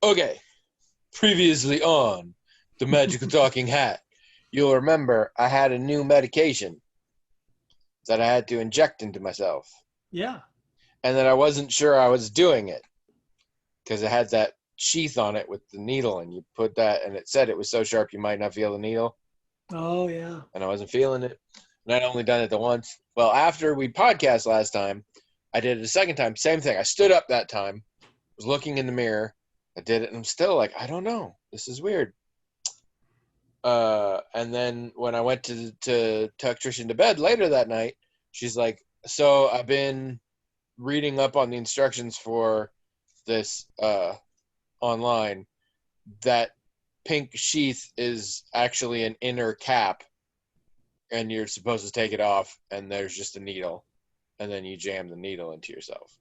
Okay, previously on the Magical Talking Hat, you'll remember I had a new medication that I had to inject into myself, Yeah. and that I wasn't sure I was doing it because it had that sheath on it with the needle, and you put that, and it said it was so sharp you might not feel the needle, Oh, yeah. and I wasn't feeling it. And I'd only done it the once. Well, after we podcast last time, I did it a second time. Same thing. I stood up that time, was looking in the mirror. I did it, and I'm still like, I don't know. This is weird. And then when I went to tuck Trish into bed later that night, she's like, "So I've been reading up on the instructions for this online. That pink sheath is actually an inner cap, and you're supposed to take it off, and there's just a needle, and then you jam the needle into yourself."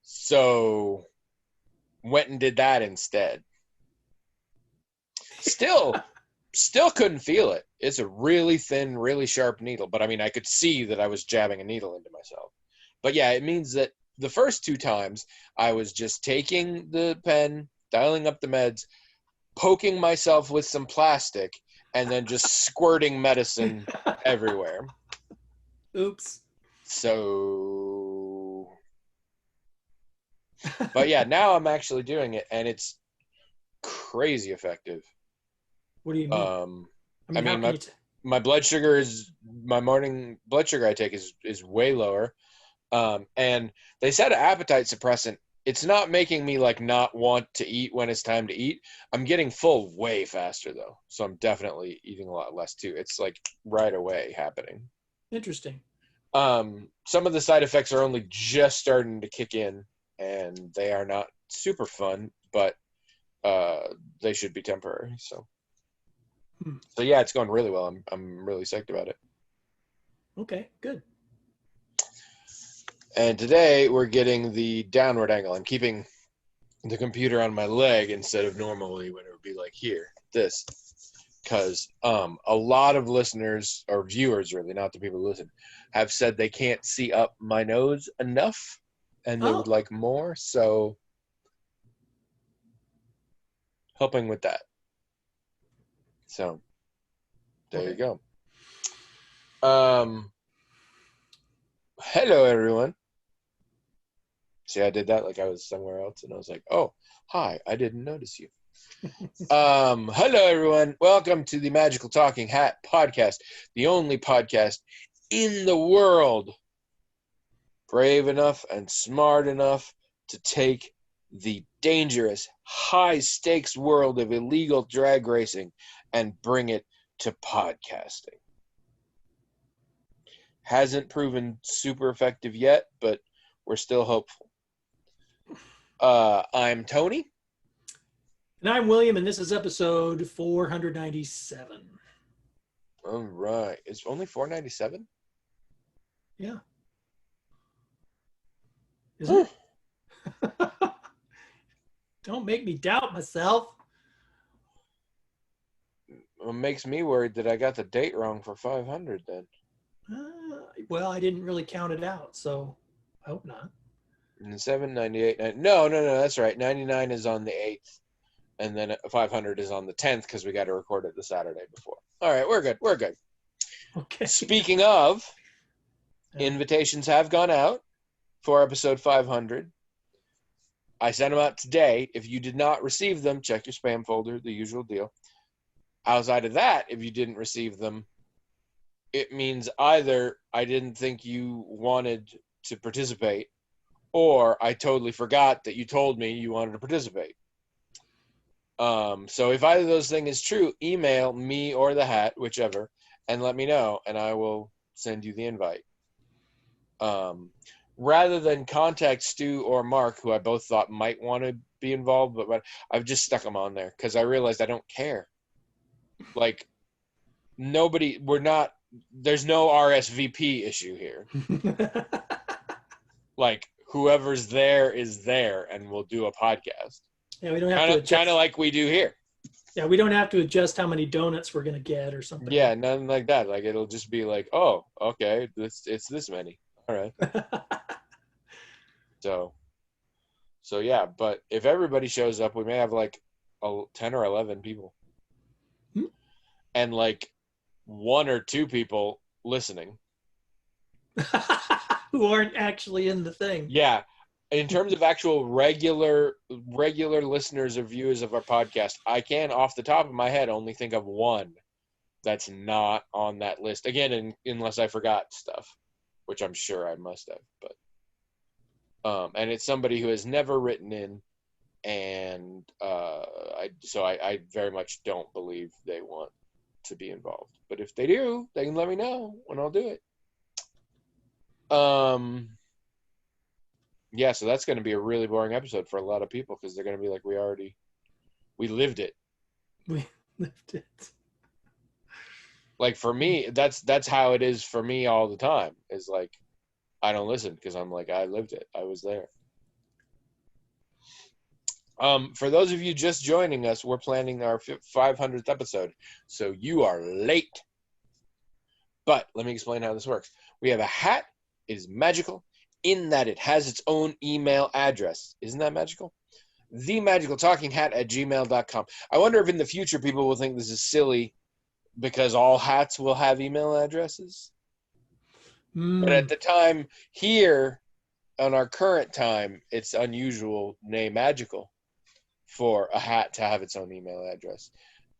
So went and did that instead. Still Still couldn't feel it. It's a really thin, really sharp needle, but I mean, I could see that I was jabbing a needle into myself. But yeah, it means that the first two times I was just taking the pen, dialing up the meds, poking myself with some plastic, and then just squirting medicine everywhere. Oops. So, but yeah, now I'm actually doing it, and it's crazy effective. What do you mean? Um, I I mean, how mean, can my you? my blood sugar is my morning blood sugar I take is way lower. And they said appetite suppressant. It's not making me like not want to eat when it's time to eat. I'm getting full way faster though, so I'm definitely eating a lot less too. It's like right away happening. Interesting. Some of the side effects are only just starting to kick in, and they are not super fun, but uh, they should be temporary. So, Hmm. so yeah, it's going really well. I'm really psyched about it. Okay. Good. And today we're getting the downward angle. I'm keeping the computer on my leg instead of normally when it would be like here, this. Because a lot of listeners or viewers, really, not the people who listen, have said they can't see up my nose enough and they would Oh. like more. So helping with that. So there you Okay. go. Um, hello everyone. See, I did that like I was somewhere else, and I was like, "Oh, hi! I didn't notice you." Hello everyone. Welcome to the Magical Talking Hat podcast, the only podcast in the world brave enough and smart enough to take the dangerous, high stakes world of illegal drag racing and bring it to podcasting. Hasn't proven super effective yet, but we're still hopeful. I'm Tony. And I'm William, and this is episode 497. All right. It's only $4.97. Yeah. Isn't it? Don't make me doubt myself. It makes me worried that I got the date wrong for 500 then. Well, I didn't really count it out, so I hope not. And 798. No, that's right. 99 is on the 8th, and then 500 is on the 10th because we got to record it the Saturday before. All right, we're good. We're good. Okay. Speaking of, Yeah. invitations have gone out for episode 500. I sent them out today. If you did not receive them, check your spam folder, the usual deal. Outside of that, if you didn't receive them, it means either I didn't think you wanted to participate, or I totally forgot that you told me you wanted to participate. So if either of those things is true, email me or the hat, whichever, and let me know, and I will send you the invite. Rather than contact Stu or Mark, who I both thought might want to be involved, but I've just stuck them on there because I realized I don't care. Like, nobody, we're not, there's no RSVP issue here. Like, whoever's there is there, and we'll do a podcast. Yeah, we don't have Kind to of, kind of adjust. like we do here. Yeah, we don't have to adjust how many donuts we're gonna get or something. Yeah, nothing like that. Like, it'll just be like, oh, okay, it's this many. All right. So, So yeah, but if everybody shows up, we may have like 10 or 11 people. Hmm. And like 1 or 2 people listening. Who aren't actually in the thing. Yeah. In terms of actual regular listeners or viewers of our podcast, I can off the top of my head only think of 1 that's not on that list. Again, unless I forgot stuff, which I'm sure I must have, but and it's somebody who has never written in, and I very much don't believe they want to be involved. But if they do, they can let me know and I'll do it. Yeah, so that's going to be a really boring episode for a lot of people because they're going to be like, we lived it. We lived it. Like for me, that's how it is for me all the time. Is like, I don't listen because I'm like, I lived it. I was there. For those of you just joining us, we're planning our 500th episode, so you are late. But let me explain how this works. We have a hat. It is magical in that it has its own email address. Isn't that magical? TheMagicalTalkingHat@gmail.com. I wonder if in the future people will think this is silly because all hats will have email addresses. But at the time here, on our current time, it's unusual, nay magical, for a hat to have its own email address.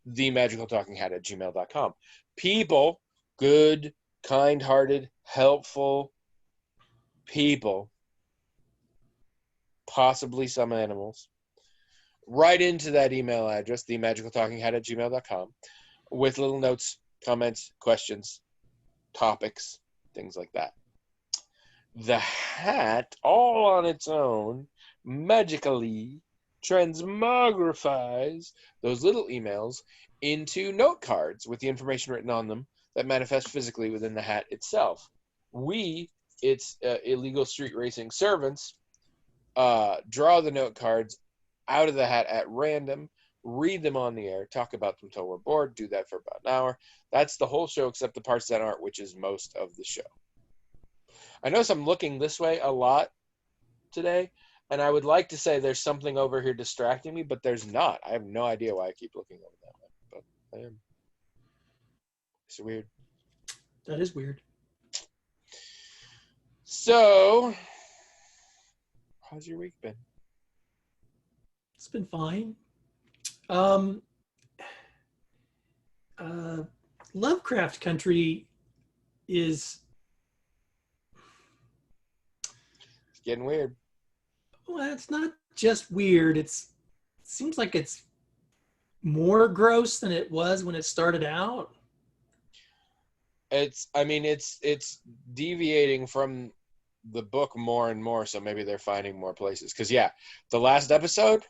TheMagicalTalkingHat@gmail.com. People, good, kind-hearted, helpful people, possibly some animals, write into that email address, TheMagicalTalkingHat@gmail.com, with little notes, comments, questions, topics, things like that. The hat, all on its own, magically transmogrifies those little emails into note cards with the information written on them that manifest physically within the hat itself. We, its illegal street racing servants, draw the note cards out of the hat at random, read them on the air, talk about them till we're bored, do that for about an hour. That's the whole show except the parts that aren't, which is most of the show. I notice I'm looking this way a lot today, and I would like to say there's something over here distracting me, but there's not. I have no idea why I keep looking over that way, but I am. It's weird. That is weird. So, how's your week been? It's been fine. Lovecraft Country is... It's getting weird. Well, it's not just weird. It seems like it's more gross than it was when it started out. It's deviating from the book more and more, so maybe they're finding more places. Because, yeah, the last episode,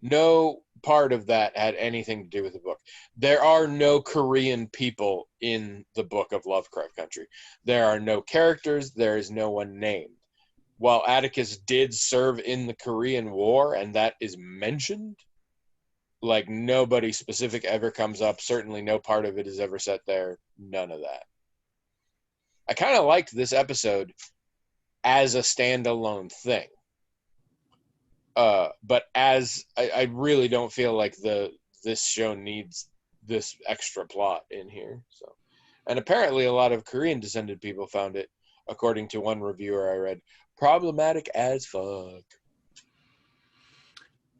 no part of that had anything to do with the book. There are no Korean people in the book of Lovecraft Country. There are no characters. There is no one named. While Atticus did serve in the Korean War, and that is mentioned, like nobody specific ever comes up. Certainly no part of it is ever set there. None of that. I kind of liked this episode as a standalone thing. But as I really don't feel like this show needs this extra plot in here. So, and apparently a lot of Korean descended people found it, according to one reviewer I read, problematic as fuck.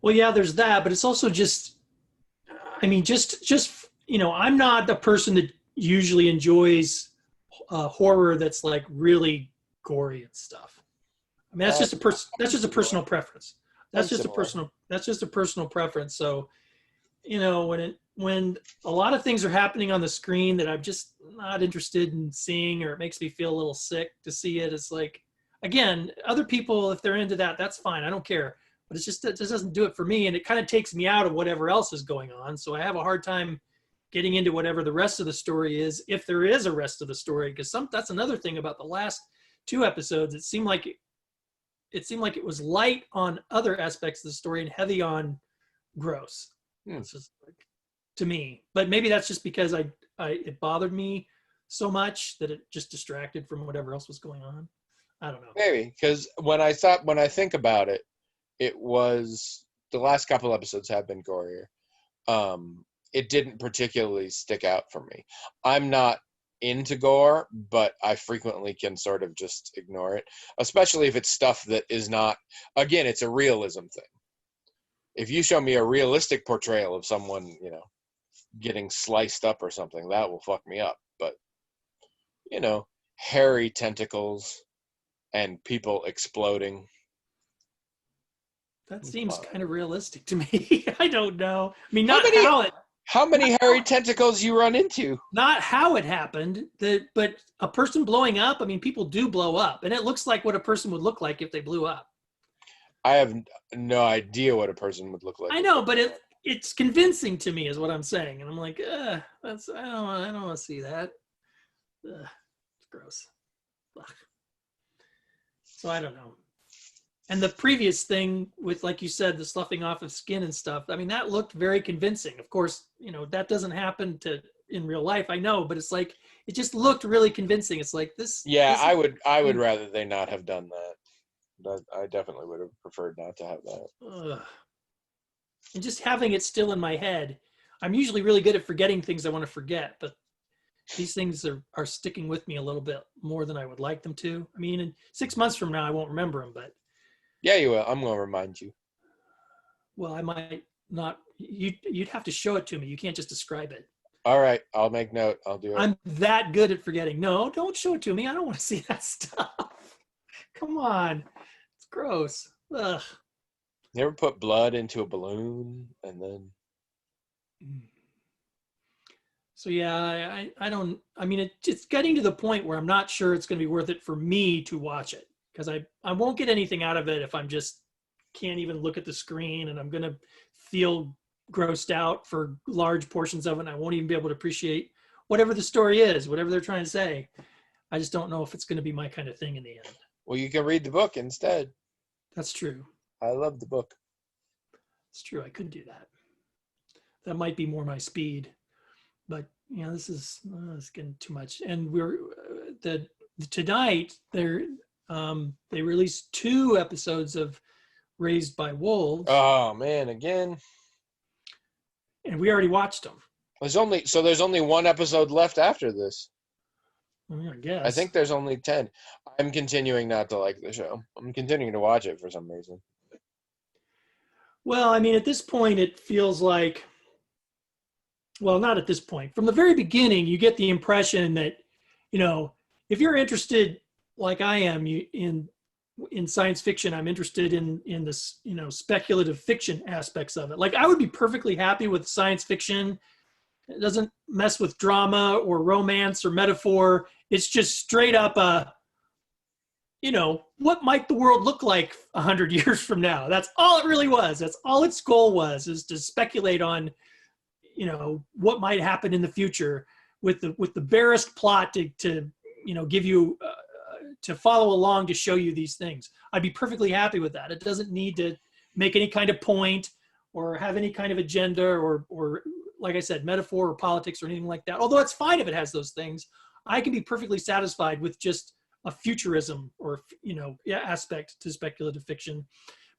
Well, yeah, there's that, but it's also just, I mean, just I'm not the person that usually enjoys horror that's like really gory and stuff. I mean, that's just a personal preference. That's just a personal preference. So, when a lot of things are happening on the screen that I'm just not interested in seeing, or it makes me feel a little sick to see it, it's like, again, other people, if they're into that, that's fine. I don't care. But it just doesn't do it for me, and it kind of takes me out of whatever else is going on. So I have a hard time getting into whatever the rest of the story is, if there is a rest of the story. Because that's another thing about the last 2 episodes. It seemed like it was light on other aspects of the story and heavy on gross. It's just like, to me. But maybe that's just because it bothered me so much that it just distracted from whatever else was going on. I don't know. Maybe because when I think about it, it was, the last couple episodes have been gorier. It didn't particularly stick out for me. I'm not into gore, but I frequently can sort of just ignore it, especially if it's stuff that is not, again, it's a realism thing. If you show me a realistic portrayal of someone, you know, getting sliced up or something, that will fuck me up. But, you know, hairy tentacles and people exploding. That seems kind of realistic to me. I don't know. I mean, How many hairy tentacles you run into? not how it happened, but a person blowing up. I mean, people do blow up, and it looks like what a person would look like if they blew up. I have no idea what a person would look like. I know, but it's convincing to me, is what I'm saying, and I'm like, I don't want to see that. It's gross. Ugh. So I don't know. And the previous thing with, like you said, the sloughing off of skin and stuff, I mean, that looked very convincing. Of course, you know, that doesn't happen in real life, I know, but it's like, it just looked really convincing. It's like this. Yeah, I would rather they not have done that. I definitely would have preferred not to have that. Ugh. And just having it still in my head, I'm usually really good at forgetting things I want to forget, but these things are sticking with me a little bit more than I would like them to. I mean, in 6 months from now, I won't remember them, but. Yeah, you will. I'm going to remind you. Well, I might not. You'd have to show it to me. You can't just describe it. All right, I'll make note. I'll do it. I'm that good at forgetting. No, don't show it to me. I don't want to see that stuff. Come on. It's gross. Ugh. You ever put blood into a balloon and then? So yeah, I don't. I mean, it's getting to the point where I'm not sure it's going to be worth it for me to watch it, because I won't get anything out of it if I'm just can't even look at the screen, and I'm going to feel grossed out for large portions of it, and I won't even be able to appreciate whatever the story is, whatever they're trying to say. I just don't know if it's going to be my kind of thing in the end. Well, you can read the book instead. That's true. I love the book. It's true. I could do that. That might be more my speed, but you know, this is getting too much. And we're tonight they released 2 episodes of Raised by Wolves. Oh man, again. And we already watched them. There's only 1 episode left after this. I guess. I think there's only 10. I'm continuing not to like the show. I'm continuing to watch it for some reason. Well, I mean, at this point, it feels like, well, not at this point. From the very beginning, you get the impression that, you know, if you're interested, like I am, in science fiction, I'm interested in this, you know, speculative fiction aspects of it. Like, I would be perfectly happy with science fiction. It doesn't mess with drama or romance or metaphor. It's just straight up you know, what might the world look like 100 years from now? That's all it really was. That's all its goal was, is to speculate on, you know, what might happen in the future with the barest plot to you know, give you to follow along to show you these things. I'd be perfectly happy with that. It doesn't need to make any kind of point or have any kind of agenda or like I said, metaphor or politics or anything like that. Although it's fine if it has those things. I can be perfectly satisfied with just a futurism or, you know, aspect to speculative fiction.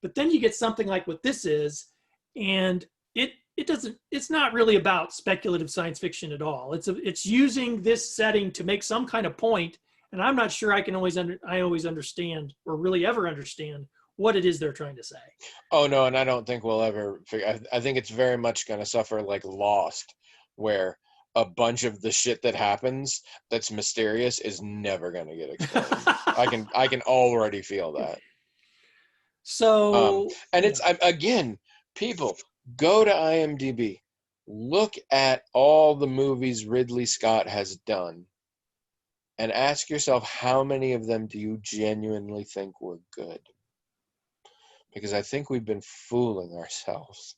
But then you get something like what this is, and it's not really about speculative science fiction at all. It's using this setting to make some kind of point, and I'm not sure I always understand or really ever understand what it is they're trying to say. Oh no, and I don't think we'll ever figure. I think it's very much going to suffer like Lost, where a bunch of the shit that happens that's mysterious is never going to get explained. I can already feel that. So, and it's again, people go to IMDb, look at all the movies Ridley Scott has done, and ask yourself how many of them do you genuinely think were good? Because I think we've been fooling ourselves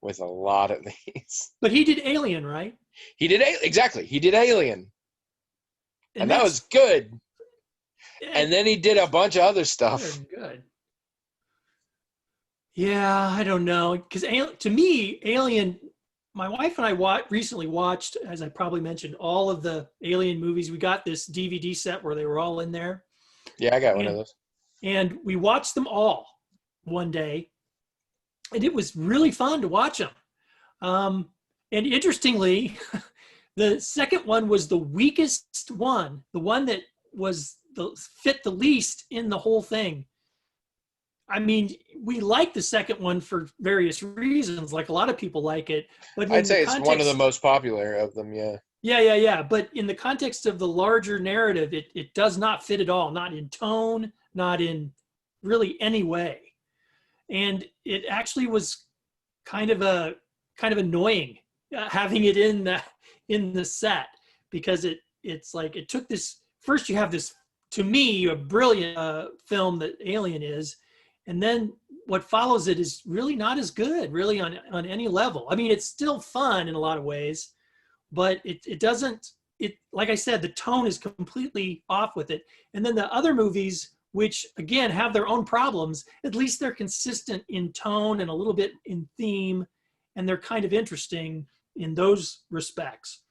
with a lot of these. But he did Alien, right? He did exactly. He did Alien, and that was good. And then he did a bunch of other stuff. Good. Yeah, I don't know, because to me, Alien. My wife and I recently watched, as I probably mentioned, all of the Alien movies. We got this DVD set where they were all in there. Yeah, I got one of those. And we watched them all. one day, and it was really fun to watch them. And interestingly, the second one was the weakest one, the one that was fit the least in the whole thing. I mean, we like the second one for various reasons, like a lot of people like it. But I'd say it's one of the most popular of them, yeah. Yeah. But in the context of the larger narrative, it does not fit at all, not in tone, not in really any way. And it actually was kind of annoying having it in the set, because it's like it took this, first you have this, to me, a brilliant film that Alien is, and then what follows it is really not as good, really, on any level. I mean, it's still fun in a lot of ways, but it doesn't, like I said, the tone is completely off with it. And then the other movies, which again have their own problems, at least they're consistent in tone and a little bit in theme, and they're kind of interesting in those respects.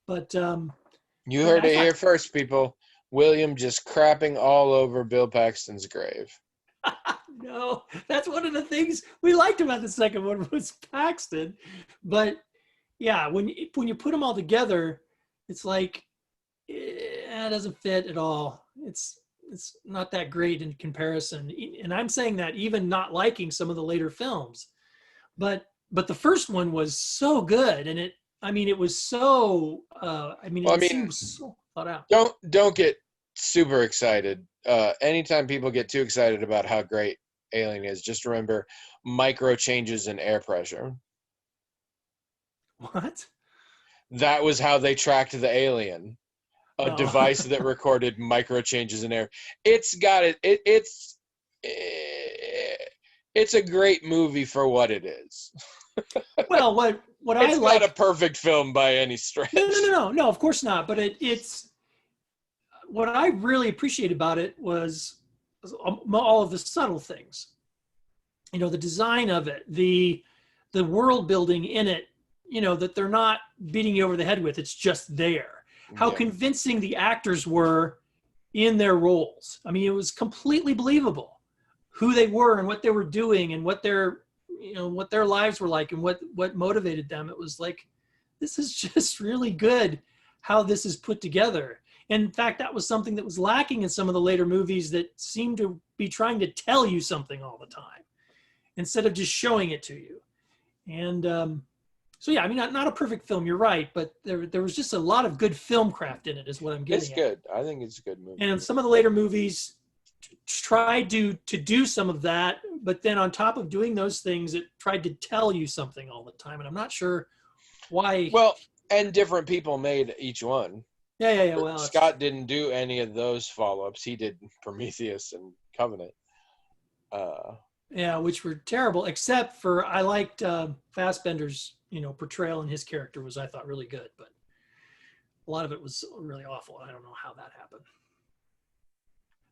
But you heard it here first, people. William just crapping all over Bill Paxton's grave. No, that's one of the things we liked about the second one was Paxton. But yeah, when you put them all together, it's like it doesn't fit at all. It's not that great in comparison. And I'm saying that even not liking some of the later films, but the first one was so good, and it was so seems so thought out. Don't get super excited. Anytime people get too excited about how great Alien is, just remember micro changes in air pressure. What? That was how they tracked the alien. A device that recorded micro changes in air. It's got it. It's a great movie for what it is. Well, what it's not a perfect film by any stretch. No, of course not. But it's what I really appreciate about it was all of the subtle things. You know, the design of it, the world building in it. You know, that they're not beating you over the head with. It's just there. How convincing the actors were in their roles. I mean, it was completely believable who they were and what they were doing and what their lives were like and what motivated them. It was like, this is just really good how this is put together. And in fact, that was something that was lacking in some of the later movies that seemed to be trying to tell you something all the time instead of just showing it to you. And so yeah, I mean, not a perfect film, you're right, but there was just a lot of good film craft in it, is what I'm getting at. It's good. I think it's a good movie. And some of the later movies tried to do some of that, but then on top of doing those things, it tried to tell you something all the time, and I'm not sure why. Well, and different people made each one. Yeah. Well, Scott didn't do any of those follow-ups. He did Prometheus and Covenant. Yeah, which were terrible, except for I liked Fassbender's portrayal, and his character was, I thought, really good, but a lot of it was really awful. I don't know how that happened.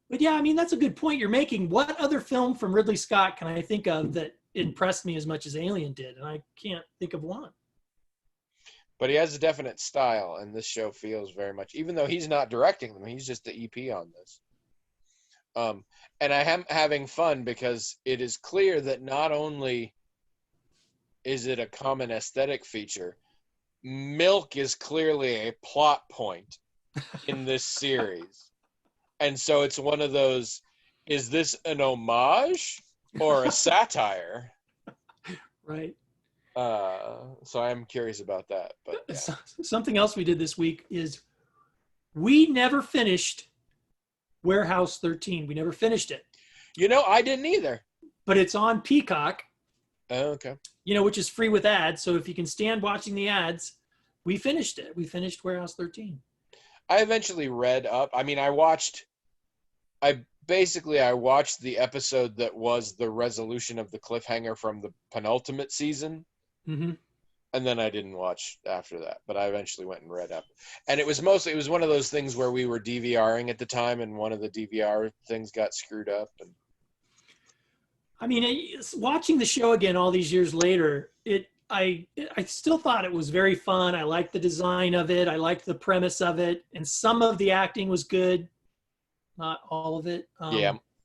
But yeah, I mean, that's a good point you're making. What other film from Ridley Scott can I think of that impressed me as much as Alien did? And I can't think of one. But he has a definite style, and this show feels very much, even though he's not directing them, he's just the EP on this. And I am having fun because it is clear that not only is it a common aesthetic feature, milk is clearly a plot point in this series. And so it's one of those, is this an homage or a satire? Right. So I'm curious about that. But yeah. Something else we did this week is we never finished Warehouse 13. We never finished it. I didn't either. But it's on Peacock. Oh, okay. Which is free with ads. So if you can stand watching the ads, we finished it. We finished Warehouse 13. I eventually read up. I mean, I watched the episode that was the resolution of the cliffhanger from the penultimate season. Mm-hmm. And then I didn't watch after that, but I eventually went and read up. And it was one of those things where we were DVRing at the time, and one of the DVR things got screwed up. And I mean, watching the show again all these years later, I still thought it was very fun. I liked the design of it. I liked the premise of it, and some of the acting was good, not all of it.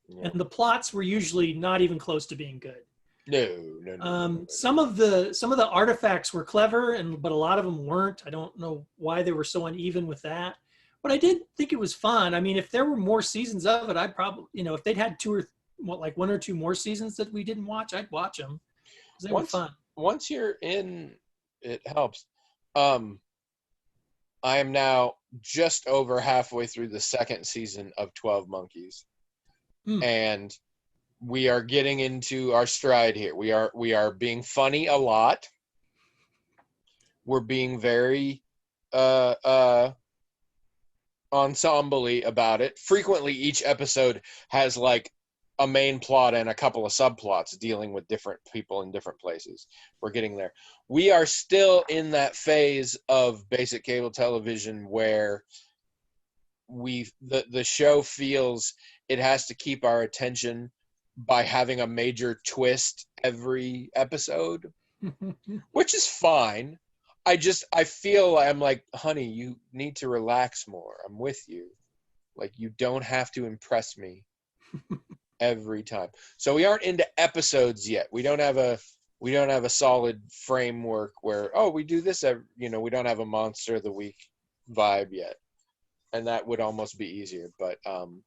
Yeah. and the plots were usually not even close to being good. No. Some of the artifacts were clever, but a lot of them weren't. I don't know why they were so uneven with that, but I did think it was fun. I mean, if there were more seasons of it, I'd probably, if they'd had one or two more seasons that we didn't watch, I'd watch them because they were fun. Once you're in, it helps. I am now just over halfway through the second season of 12 Monkeys. And we are getting into our stride here. We are being funny a lot. We're being very ensemble-y about it. Frequently each episode has like a main plot and a couple of subplots dealing with different people in different places. We're getting there. We are still in that phase of basic cable television where the show feels it has to keep our attention by having a major twist every episode, which is fine. I feel I'm like, honey, you need to relax more. I'm with you. Like, you don't have to impress me every time. So we aren't into episodes yet. We don't have a solid framework where, we do this we don't have a monster of the week vibe yet. And that would almost be easier, but I'm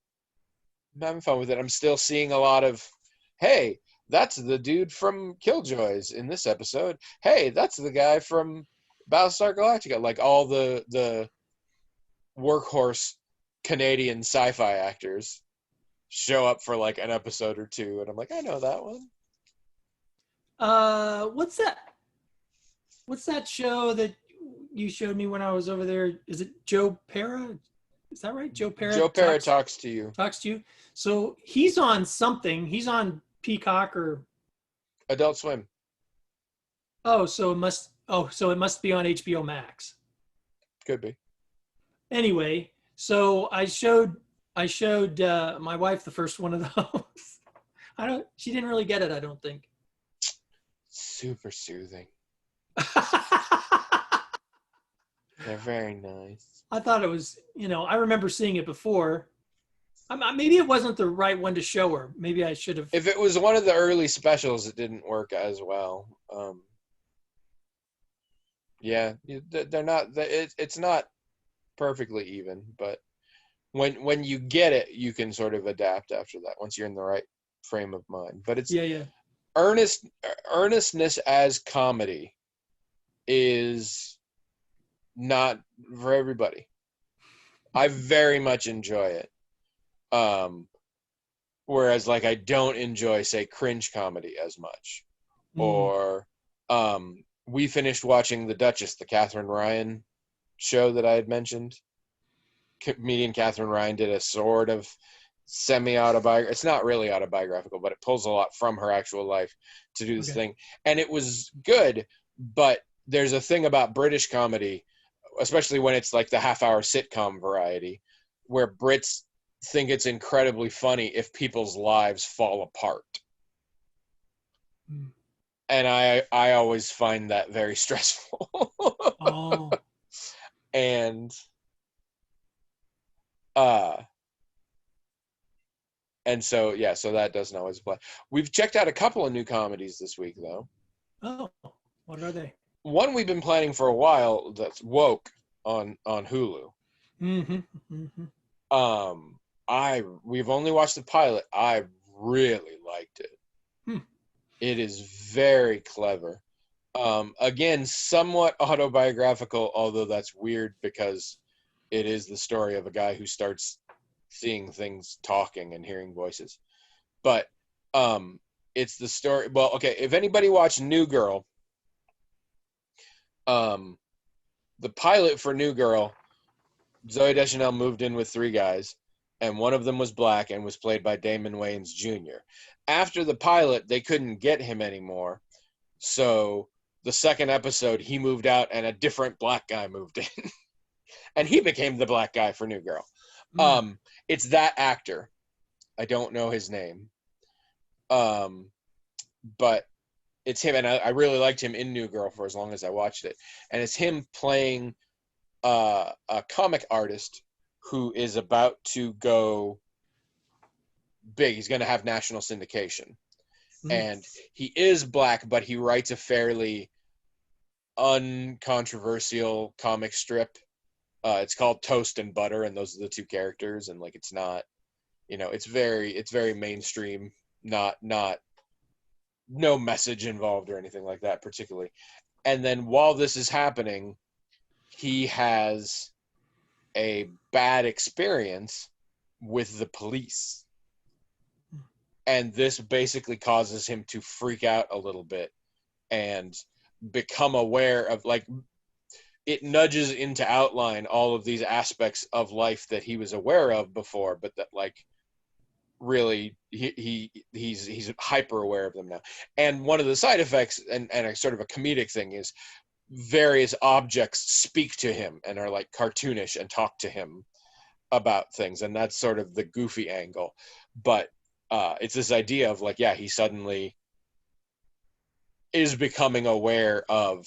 having fun with it. I'm still seeing a lot of, hey, that's the dude from Killjoys in this episode. Hey, that's the guy from Battlestar Galactica. Like all the workhorse Canadian sci-fi actors show up for like an episode or two, and I'm like, I know that one. What's that? What's that show that you showed me when I was over there? Is it Joe Pera? Is that right? Joe Pera. Joe Pera talks to you. Talks to you. So he's on something. He's on Peacock or Adult Swim. So it must be on HBO Max. Could be. Anyway, so I showed my wife the first one of those. She didn't really get it, I don't think. Super soothing. They're very nice. I thought it was, I remember seeing it before. Maybe it wasn't the right one to show her. Maybe I should have. If it was one of the early specials, it didn't work as well. Yeah, they're not. It's not perfectly even, but when you get it, you can sort of adapt after that once you're in the right frame of mind. But it's earnestness as comedy is not for everybody. I very much enjoy it. Whereas like I don't enjoy, say, cringe comedy as much. Or we finished watching The Duchess, the Katherine Ryan show that I had mentioned. Comedian Katherine Ryan did a sort of semi-autobiographical. It's not really autobiographical, but it pulls a lot from her actual life to do this thing. And it was good, but there's a thing about British comedy, especially when it's like the half-hour sitcom variety, where Brits think it's incredibly funny if people's lives fall apart. And I always find that very stressful. And so so that doesn't always apply. We've checked out a couple of new comedies this week, though. Oh, what are they? One we've been planning for a while, that's Woke on Hulu. We've only watched the pilot. I really liked it. It is very clever. Again, somewhat autobiographical, although that's weird because it is the story of a guy who starts seeing things, talking and hearing voices. But it's the story. Well, okay, if anybody watched New Girl, the pilot for New Girl, Zooey Deschanel moved in with three guys, and one of them was black and was played by Damon Wayans Jr. After the pilot, they couldn't get him anymore. So the second episode, he moved out and a different black guy moved in. And he became the black guy for New Girl. It's that actor. I don't know his name. But it's him, and I really liked him in New Girl for as long as I watched it. And it's him playing a comic artist who is about to go big. He's going to have national syndication. Mm. And he is black, but he writes a fairly uncontroversial comic strip. It's called Toast and Butter, and those are the two characters. And like, it's not, it's very mainstream, not no message involved or anything like that particularly. And then while this is happening, he has a bad experience with the police. And this basically causes him to freak out a little bit and become aware of, like, it nudges into outline all of these aspects of life that he was aware of before, but that, like, really he's hyper aware of them now. And one of the side effects, and a sort of a comedic thing, is various objects speak to him and are like cartoonish and talk to him about things, and that's sort of the goofy angle. But it's this idea of, like, yeah, he suddenly is becoming aware of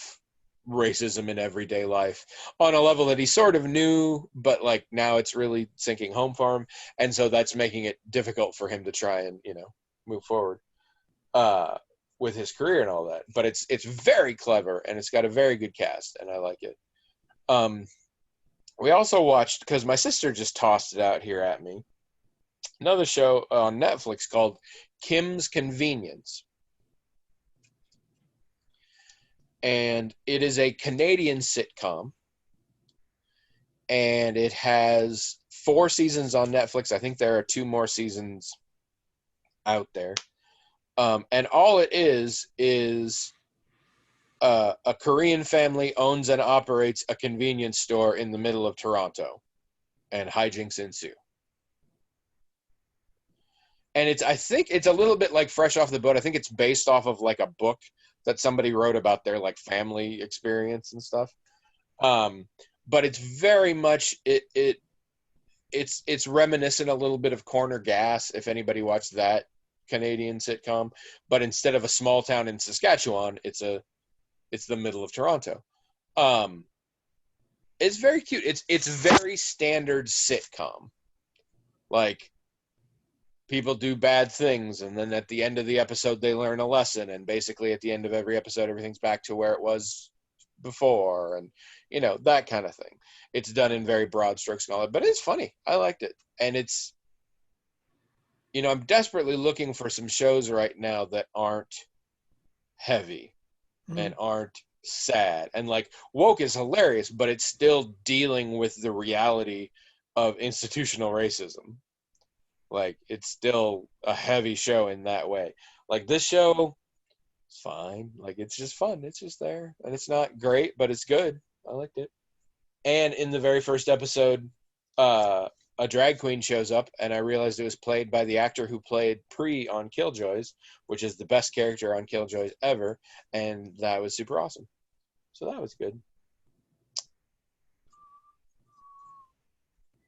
racism in everyday life on a level that he sort of knew, but like now it's really sinking home for him, and so that's making it difficult for him to try and move forward with his career and all that. But it's very clever, and it's got a very good cast, and I like it. We also watched, because my sister just tossed it out here at me, another show on Netflix called Kim's Convenience. And it is a Canadian sitcom. And it has 4 seasons on Netflix. I think there are 2 more seasons out there. And all it is a Korean family owns and operates a convenience store in the middle of Toronto. And hijinks ensue. And I think it's a little bit like fresh off the boat. I think it's based off of like a book that somebody wrote about their like family experience and stuff. But it's very much it's reminiscent a little bit of Corner Gas, if anybody watched that Canadian sitcom. But instead of a small town in Saskatchewan, it's the middle of Toronto. It's very cute. It's very standard sitcom. Like, people do bad things, and then at the end of the episode they learn a lesson, and basically at the end of every episode everything's back to where it was before, and that kind of thing. It's done in very broad strokes and all that, but it's funny. I liked it. And it's I'm desperately looking for some shows right now that aren't heavy and aren't sad. And like, Woke is hilarious, but it's still dealing with the reality of institutional racism. Like, it's still a heavy show in that way. Like, this show, it's fine. Like, it's just fun. It's just there. And it's not great, but it's good. I liked it. And in the very first episode, a drag queen shows up, and I realized it was played by the actor who played Pre on Killjoys, which is the best character on Killjoys ever. And that was super awesome. So that was good.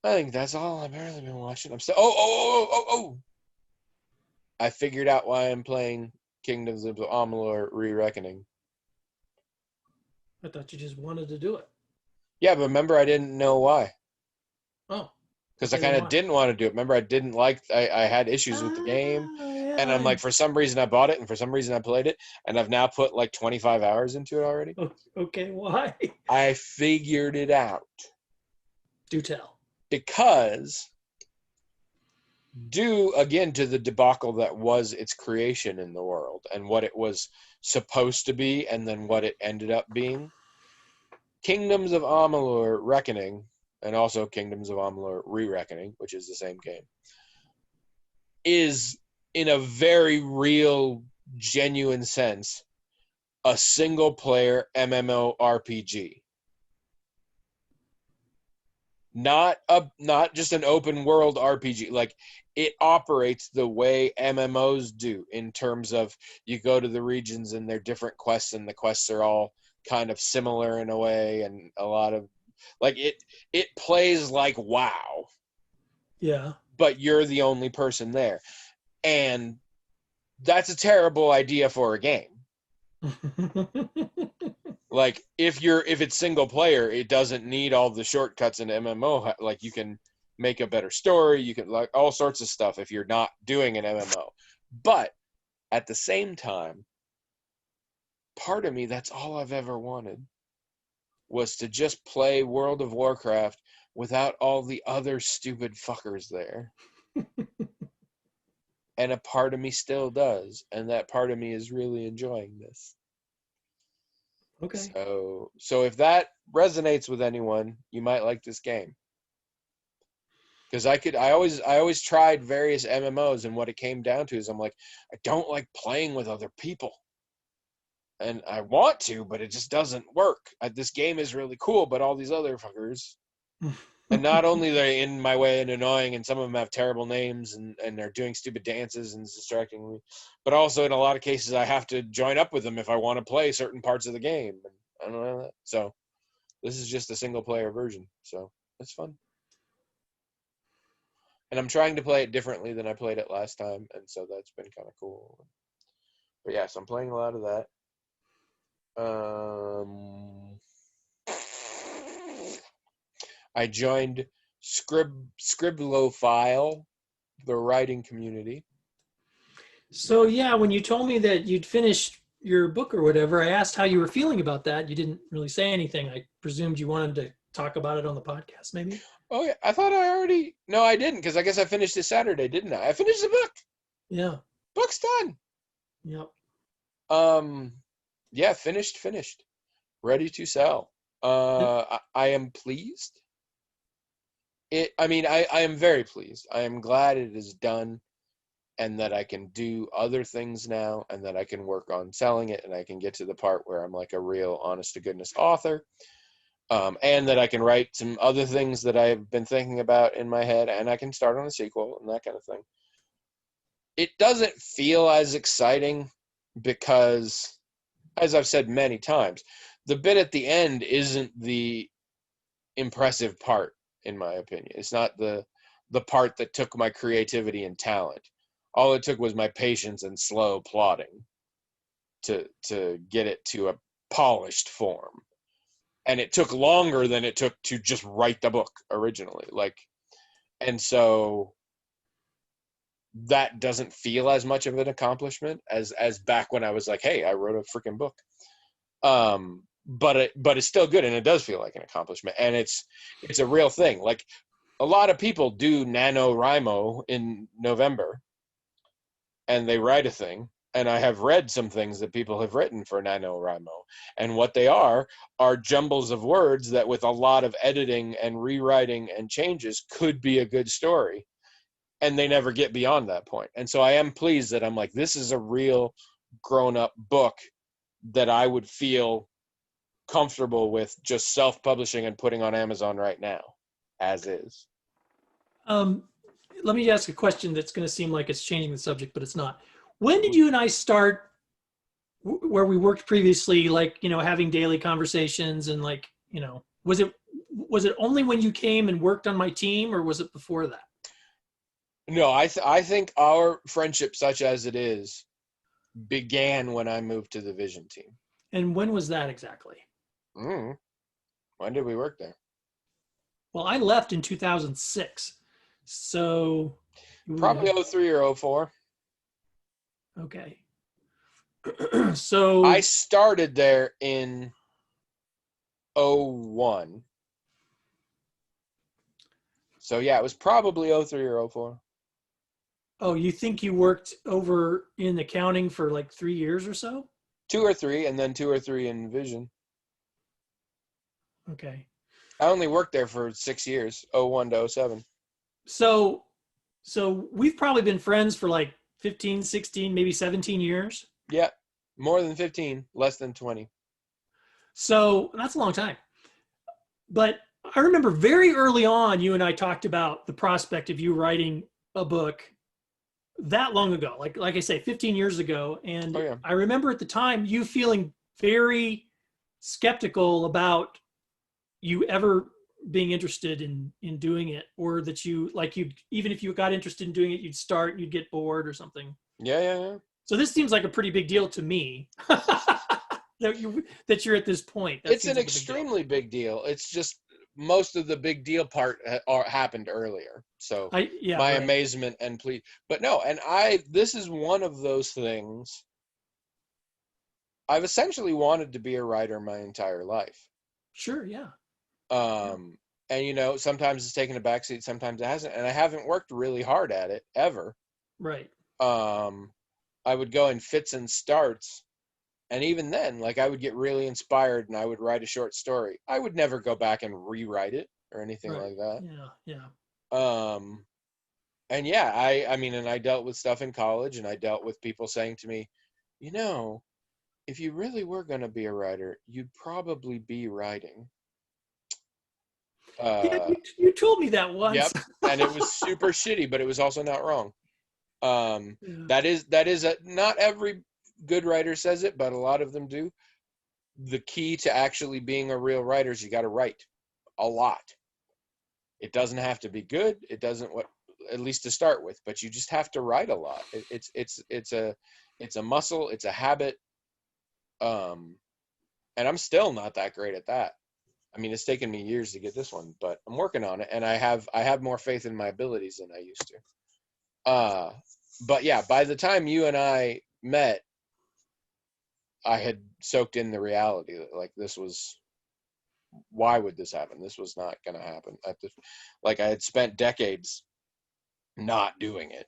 I think that's all I've really been watching. I'm still. Oh! I figured out why I'm playing Kingdoms of Amalur: Re-Reckoning. I thought you just wanted to do it. Yeah, but remember, I didn't know why. Oh. Because I kind of didn't want to do it. Remember, I had issues with the game. Yeah. And I'm like, for some reason I bought it, and for some reason I played it, and I've now put like 25 hours into it already. Okay, why? I figured it out. Do tell. Because due again to the debacle that was its creation in the world and what it was supposed to be and then what it ended up being, Kingdoms of Amalur: Reckoning, and also Kingdoms of Amalur: Re-Reckoning, which is the same game, is in a very real, genuine sense a single player MMORPG. Not just an open world RPG. Like, it operates the way MMOs do, in terms of you go to the regions and they're different quests, and the quests are all kind of similar in a way, and a lot of like it plays like WoW. Yeah. But you're the only person there. And that's a terrible idea for a game. Like, if it's single player, it doesn't need all the shortcuts in MMO. Like, you can make a better story. You can like all sorts of stuff if you're not doing an MMO. But at the same time, part of me, that's all I've ever wanted, was to just play World of Warcraft without all the other stupid fuckers there. And a part of me still does, and that part of me is really enjoying this. Okay. So if that resonates with anyone, you might like this game. Because I always tried various MMOs, and what it came down to is I'm like, I don't like playing with other people. And I want to, but it just doesn't work. This game is really cool, but all these other fuckers, and not only they're in my way and annoying, and some of them have terrible names, and they're doing stupid dances and distracting me, but also in a lot of cases I have to join up with them if I want to play certain parts of the game. And I don't know that. So this is just a single player version, so it's fun. And I'm trying to play it differently than I played it last time, and so that's been kind of cool. But yeah, so I'm playing a lot of that. I joined Scribblophile, the writing community. So yeah, when you told me that you'd finished your book or whatever, I asked how you were feeling about that. You didn't really say anything. I presumed you wanted to talk about it on the podcast, maybe. Oh yeah, I thought I already. No, I didn't, because I guess I finished it Saturday, didn't I? I finished the book. Yeah. Book's done. Yep. Yeah, finished, ready to sell. I am pleased. I am very pleased. I am glad it is done, and that I can do other things now, and that I can work on selling it, and I can get to the part where I'm like a real honest to goodness author, and that I can write some other things that I've been thinking about in my head, and I can start on a sequel and that kind of thing. It doesn't feel as exciting because, as I've said many times, the bit at the end isn't the impressive part, in my opinion. It's not the part that took my creativity and talent. All it took was my patience and slow plotting to get it to a polished form. And it took longer than it took to just write the book originally. And so that doesn't feel as much of an accomplishment as back when I was like, hey, I wrote a freaking book. But it's still good, and it does feel like an accomplishment, and it's a real thing. Like, a lot of people do NaNoWriMo in November, and they write a thing, and I have read some things that people have written for NaNoWriMo, and what they are jumbles of words that, with a lot of editing and rewriting and changes, could be a good story, and they never get beyond that point. And so I am pleased that I'm like, this is a real grown-up book that I would feel comfortable with just self-publishing and putting on Amazon right now, as is. Let me ask a question that's going to seem like it's changing the subject, but it's not. When did you and I start where we worked previously, like, having daily conversations and was it only when you came and worked on my team, or was it before that? No, I think our friendship, such as it is, began when I moved to the Vision team. And when was that exactly? When did we work there? Well, I left in 2006. So probably 03 or 04. Okay. So I started there in 01. So yeah, it was probably 03 or 04. Oh, you think you worked over in accounting for like 3 years or so? 2 or 3, and then 2 or 3 in Vision. Okay. I only worked there for 6 years, 01 to 07. So we've probably been friends for like 15, 16, maybe 17 years. Yeah, more than 15, less than 20. So that's a long time. But I remember very early on, you and I talked about the prospect of you writing a book that long ago, like I say, 15 years ago. And I remember at the time you feeling very skeptical about you ever being interested in doing it, or that you even if you got interested in doing it, you'd get bored or something. Yeah. So this seems like a pretty big deal to me. that you're at this point. It's an extremely big deal. It's just most of the big deal part happened earlier. So Yeah, my right. amazement and plea, but no, and this is one of those things. I've essentially wanted to be a writer my entire life. Sure, yeah. And sometimes it's taken a backseat, sometimes it hasn't, and I haven't worked really hard at it ever. Right. I would go in fits and starts, and even then, like, I would get really inspired and I would write a short story. I would never go back and rewrite it or anything Right. like that. Yeah, yeah. And yeah, I mean, and I dealt with stuff in college, and I dealt with people saying to me, if you really were going to be a writer, you'd probably be writing. Yeah, Uh, you told me that once. yep. And it was super shitty, but it was also not wrong. Yeah. That is not every good writer says it, but a lot of them do. The key to actually being a real writer is you got to write a lot. It doesn't have to be good. It doesn't, at least to start with, but you just have to write a lot. It's a muscle. It's a habit. And I'm still not that great at that. I mean, it's taken me years to get this one, but I'm working on it, and I have more faith in my abilities than I used to. But yeah, by the time you and I met, I had soaked in the reality that, like, this was, why would this happen? This was not going to happen. Like, I had spent decades not doing it.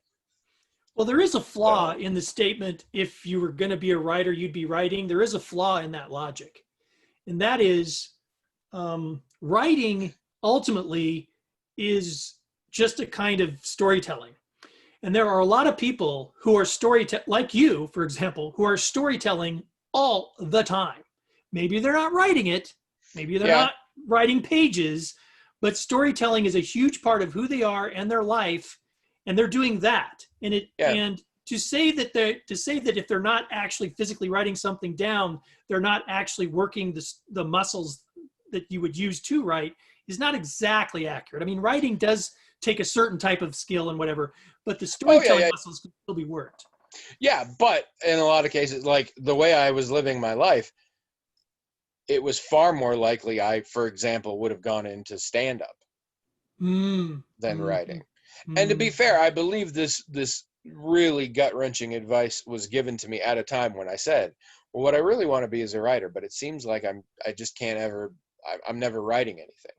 Well, there is a flaw So in the statement, if you were going to be a writer, you'd be writing. There is a flaw in that logic. And that is writing ultimately is just a kind of storytelling. And there are a lot of people who are like you, for example, who are storytelling all the time. Maybe they're not writing it, maybe they're yeah, not writing pages, but storytelling is a huge part of who they are and their life, and they're doing that. yeah. And to say that if they're not actually physically writing something down, they're not actually working the muscles that you would use to write is not exactly accurate. I mean, writing does take a certain type of skill and whatever, but the Oh yeah, storytelling yeah, muscles can still be worked. yeah. But in a lot of cases, like the way I was living my life, it was far more likely I, for example, would have gone into stand up Mm, than mm, writing. And to be mm. fair, I believe this really gut-wrenching advice was given to me at a time when I said, well, what I really want to be is a writer, but it seems like I just can't ever, I'm never writing anything,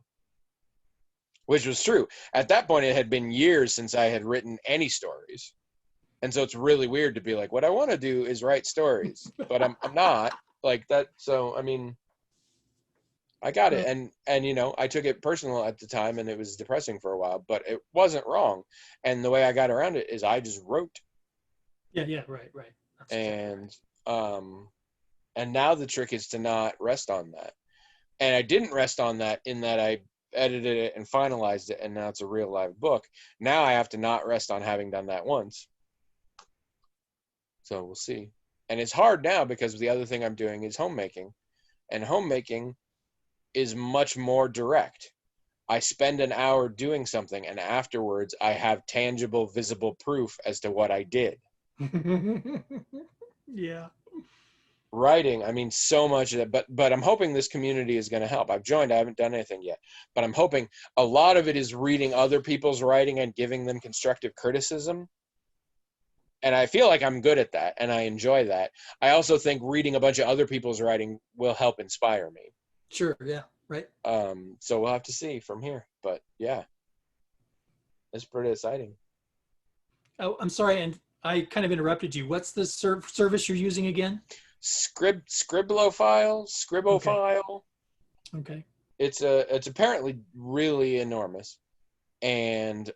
which was true. At that point, it had been years since I had written any stories. And so it's really weird to be like, what I want to do is write stories, but I'm not like that. So, I mean, I got it. Well, And I took it personal at the time, and it was depressing for a while, but it wasn't wrong. And the way I got around it is I just wrote. yeah, yeah, right, right. That's exactly right. And and now the trick is to not rest on that. And I didn't rest on that in that I edited it and finalized it, and now it's a real live book. Now I have to not rest on having done that once. So we'll see. And it's hard now because the other thing I'm doing is homemaking. And homemaking is much more direct. I spend an hour doing something, and afterwards I have tangible, visible proof as to what I did. Yeah. Writing, I mean, so much of that, but I'm hoping this community is going to help. I've joined, I haven't done anything yet, but I'm hoping a lot of it is reading other people's writing and giving them constructive criticism. And I feel like I'm good at that, and I enjoy that. I also think reading a bunch of other people's writing will help inspire me. Sure. Yeah. Right. So we'll have to see from here. But yeah, it's pretty exciting. Oh, I'm sorry, and I kind of interrupted you. What's the service you're using again? Scribble Okay. file. Okay. It's apparently really enormous, and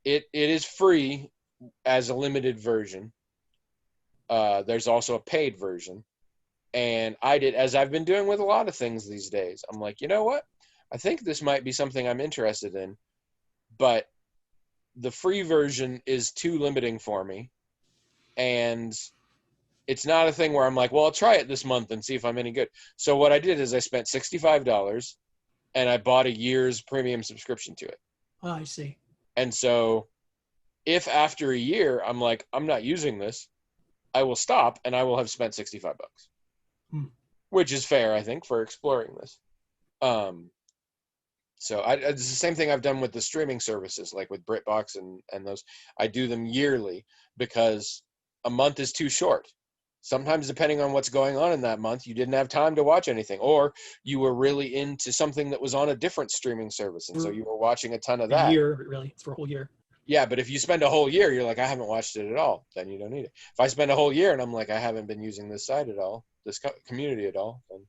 it is free as a limited version. There's also a paid version, and as I've been doing with a lot of things these days. I'm like, you know what? I think this might be something I'm interested in, but the free version is too limiting for me, and it's not a thing where I'm like, well, I'll try it this month and see if I'm any good. So what I did is I spent $65 and I bought a year's premium subscription to it. Oh, I see. And so if after a year I'm like, I'm not using this, I will stop and I will have spent $65, Hmm. which is fair, I think, for exploring this. So it's the same thing I've done with the streaming services, like with BritBox and those. I do them yearly because a month is too short. Sometimes, depending on what's going on in that month, you didn't have time to watch anything, or you were really into something that was on a different streaming service, and so you were watching a ton of A that. year, really. It's for a whole year. Yeah, but if you spend a whole year, you're like, I haven't watched it at all, then you don't need it. If I spend a whole year and I'm like, I haven't been using this site at all, this community at all, then...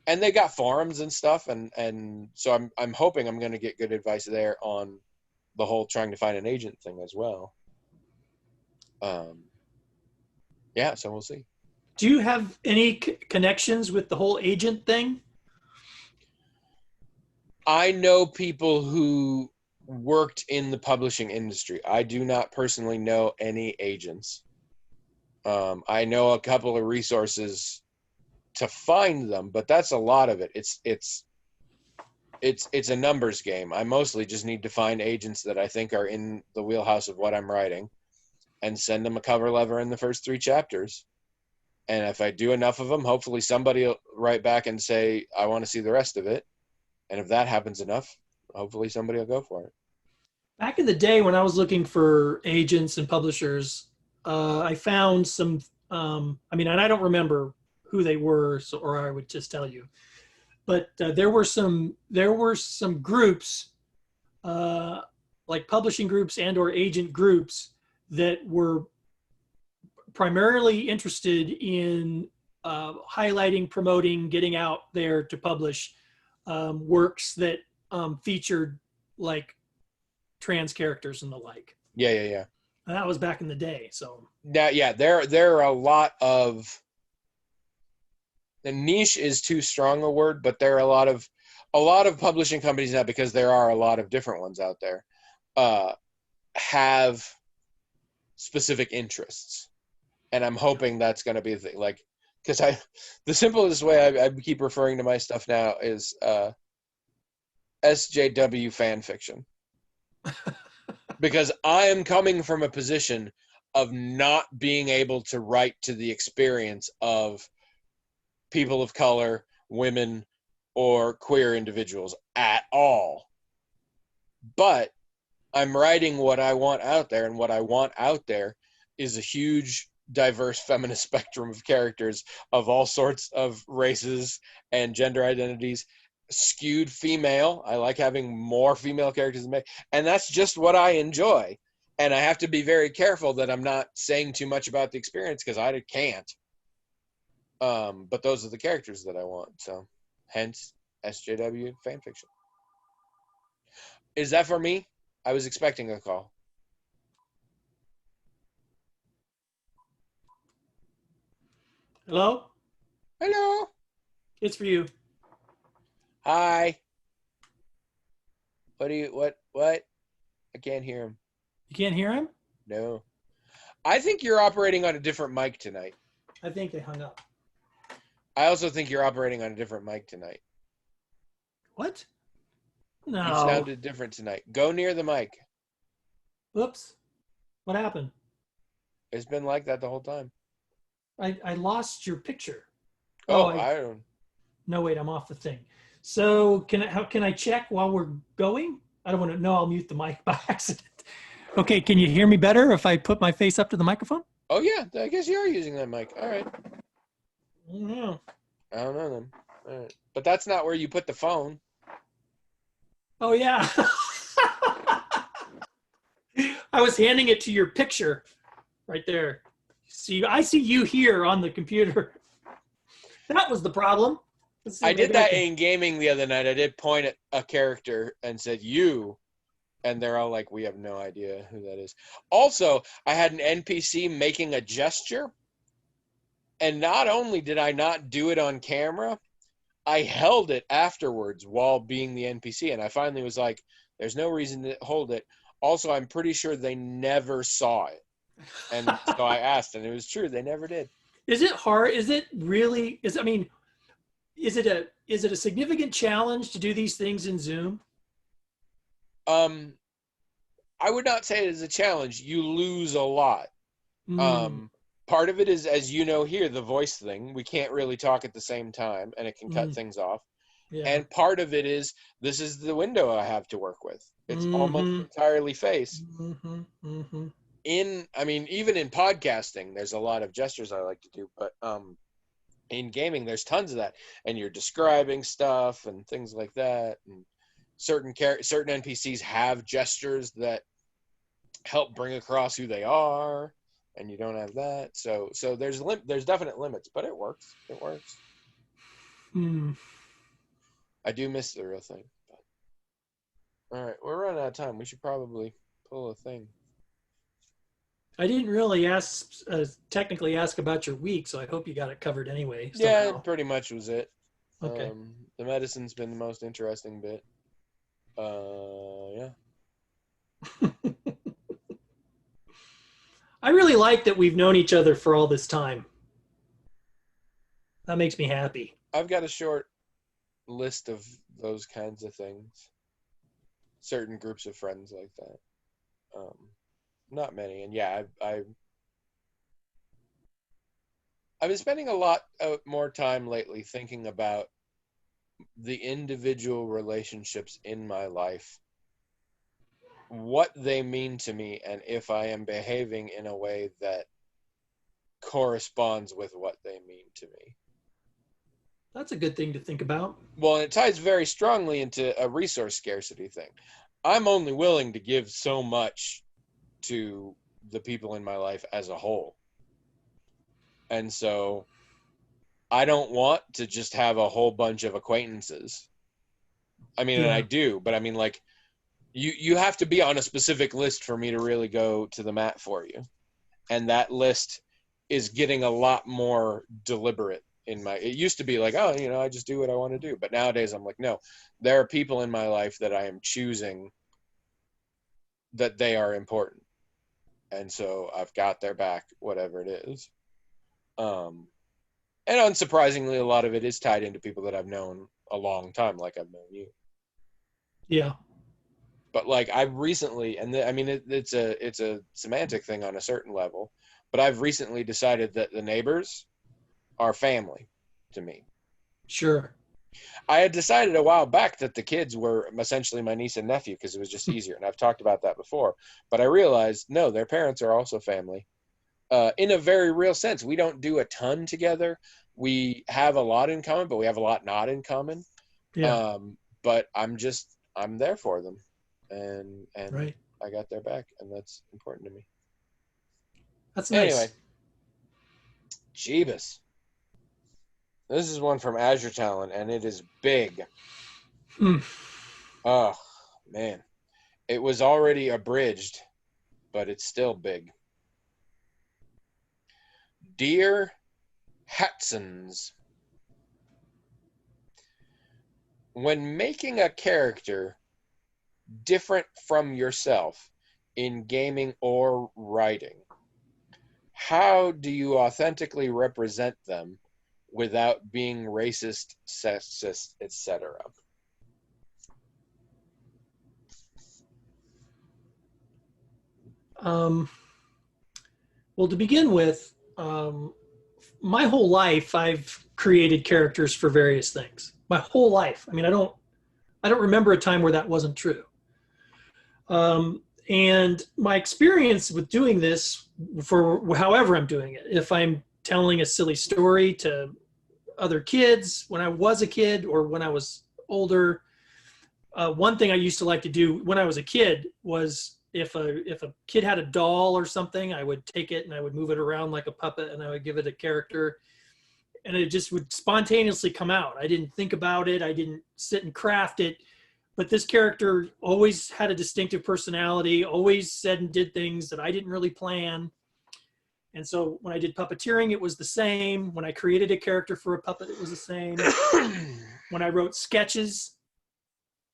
And they got forums and stuff, and so I'm hoping I'm going to get good advice there on the whole trying to find an agent thing as well. Yeah, so we'll see. Do you have any connections with the whole agent thing? I know people who worked in the publishing industry. I do not personally know any agents. I know a couple of resources to find them, but that's a lot of it. It's a numbers game. I mostly just need to find agents that I think are in the wheelhouse of what I'm writing and send them a cover letter in the first 3 chapters. And if I do enough of them, hopefully somebody will write back and say, I want to see the rest of it. And if that happens enough, hopefully somebody will go for it. Back in the day when I was looking for agents and publishers, I found some, and I don't remember who they were, or I would just tell you. But there were some groups, like publishing groups and or agent groups that were primarily interested in highlighting, promoting, getting out there to publish works that featured like trans characters and the like. Yeah. And that was back in the day. So yeah, there are a lot of... The niche is too strong a word, but there are a lot of publishing companies now, because there are a lot of different ones out there, have specific interests, and I'm hoping that's going to be the thing. Like, because the simplest way I keep referring to my stuff now is SJW fan fiction, because I am coming from a position of not being able to write to the experience of people of color, women, or queer individuals at all. But I'm writing what I want out there, and what I want out there is a huge, diverse feminist spectrum of characters of all sorts of races and gender identities, skewed female. I like having more female characters than me, and that's just what I enjoy. And I have to be very careful that I'm not saying too much about the experience, because I can't. But those are the characters that I want, so hence SJW fanfiction. Is that for me? I was expecting a call. hello, Hello. it's for you. Hi. What? I can't hear him. You can't hear him? No. I think you're operating on a different mic tonight. I think they hung up. I also think you're operating on a different mic tonight. What? You No. sounded different tonight. Go near the mic. Oops. What happened? It's been like that the whole time. I lost your picture. I don't... No, wait, I'm off the thing. So can I check while we're going? I don't want to. No, I'll mute the mic by accident. Okay, can you hear me better if I put my face up to the microphone? Oh yeah, I guess you are using that mic. All right. I don't know. I don't know then. All right. But that's not where you put the phone. Oh yeah. I was handing it to your picture right there. See, I see you here on the computer. That was the problem. I did that in gaming the other night. I did point at a character and said, you, and they're all like, we have no idea who that is. Also, I had an NPC making a gesture, and not only did I not do it on camera, I held it afterwards while being the NPC, and I finally was like, there's no reason to hold it. Also, I'm pretty sure they never saw it. And so I asked, and it was true. They never did. Is it hard? Is it really, is it a significant challenge to do these things in Zoom? I would not say it is a challenge. You lose a lot. Part of it is, as you know here, the voice thing. We can't really talk at the same time, and it can cut things off. Yeah. And part of it is, this is the window I have to work with. It's almost Mm-hmm. entirely face. Mm-hmm. Mm-hmm. I mean, even in podcasting, there's a lot of gestures I like to do, but in gaming, there's tons of that. And you're describing stuff and things like that. And certain NPCs have gestures that help bring across who they are, and you don't have that. So there's definite limits, but it works. It works. Hmm. I do miss the real thing. But... All right, we're running out of time. We should probably pull a thing. I didn't really technically ask about your week, so I hope you got it covered anyway. Yeah, Somehow. it pretty much was it. Okay. The medicine's been the most interesting bit. Yeah. I really like that we've known each other for all this time. That makes me happy. I've got a short list of those kinds of things. Certain groups of friends like that. Not many, and yeah, I've been spending a lot more time lately thinking about the individual relationships in my life, what they mean to me, and if I am behaving in a way that corresponds with what they mean to me. That's a good thing to think about. Well, and it ties very strongly into a resource scarcity thing. I'm only willing to give so much to the people in my life as a whole. And so I don't want to just have a whole bunch of acquaintances. I mean, and I do, but I mean, like, you have to be on a specific list for me to really go to the mat for you. And that list is getting a lot more deliberate it used to be like, oh, I just do what I want to do. But nowadays I'm like, no, there are people in my life that I am choosing that they are important. And so I've got their back, whatever it is. And unsurprisingly, a lot of it is tied into people that I've known a long time, like I've known you. Yeah. But like I've recently, I mean, it's a semantic thing on a certain level, but I've recently decided that the neighbors are family to me. Sure. I had decided a while back that the kids were essentially my niece and nephew because it was just easier, and I've talked about that before. But I realized, no, their parents are also family. In a very real sense, we don't do a ton together. We have a lot in common, but we have a lot not in common. Yeah. But I'm there for them, and Right. I got their back, and that's important to me. That's nice. Anyway, Jeebus. This is one from Azure Talent, and it is big. Oh, man. It was already abridged, but it's still big. Dear Hatsons, when making a character different from yourself in gaming or writing, how do you authentically represent them without being racist, sexist, etc.? Well, to begin with, my whole life I've created characters for various things. My whole life. I mean, I don't remember a time where that wasn't true. And my experience with doing this, for however I'm doing it, if I'm telling a silly story to other kids when I was a kid or when I was older, one thing I used to like to do when I was a kid was if a kid had a doll or something, I would take it and I would move it around like a puppet and I would give it a character, and it just would spontaneously come out. I didn't think about it. I didn't sit and craft it. But this character always had a distinctive personality, always said and did things that I didn't really plan. And so when I did puppeteering, it was the same. When I created a character for a puppet, it was the same. When I wrote sketches,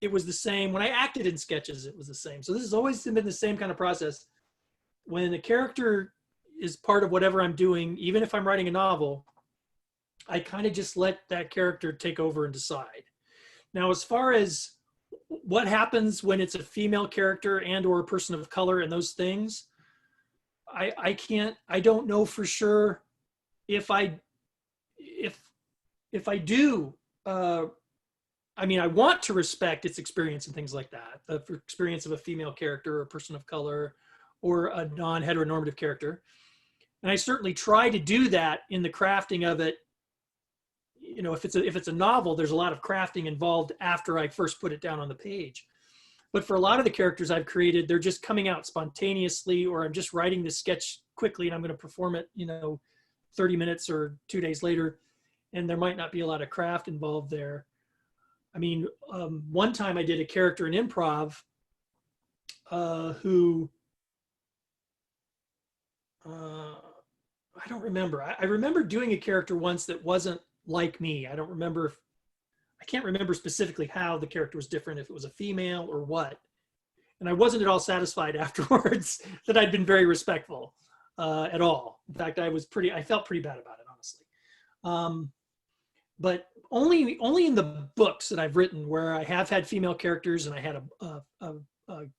it was the same. When I acted in sketches, it was the same. So this has always been the same kind of process. When a character is part of whatever I'm doing, even if I'm writing a novel, I kind of just let that character take over and decide. Now, as far as what happens when it's a female character and or a person of color and those things, I don't know for sure if I do I mean, I want to respect its experience and things like that. The experience of a female character or a person of color or a non-heteronormative character. And I certainly try to do that in the crafting of it. You know, if it's a novel, there's a lot of crafting involved after I first put it down on the page. But for a lot of the characters I've created, they're just coming out spontaneously, or I'm just writing the sketch quickly and I'm going to perform it, 30 minutes or 2 days later. And there might not be a lot of craft involved there. I mean, one time I did a character in improv who I don't remember. I remember doing a character once that wasn't like me. I can't remember specifically how the character was different, if it was a female or what. And I wasn't at all satisfied afterwards that I'd been very respectful at all. In fact, I felt pretty bad about it, honestly. But only in the books that I've written where I have had female characters, and I had a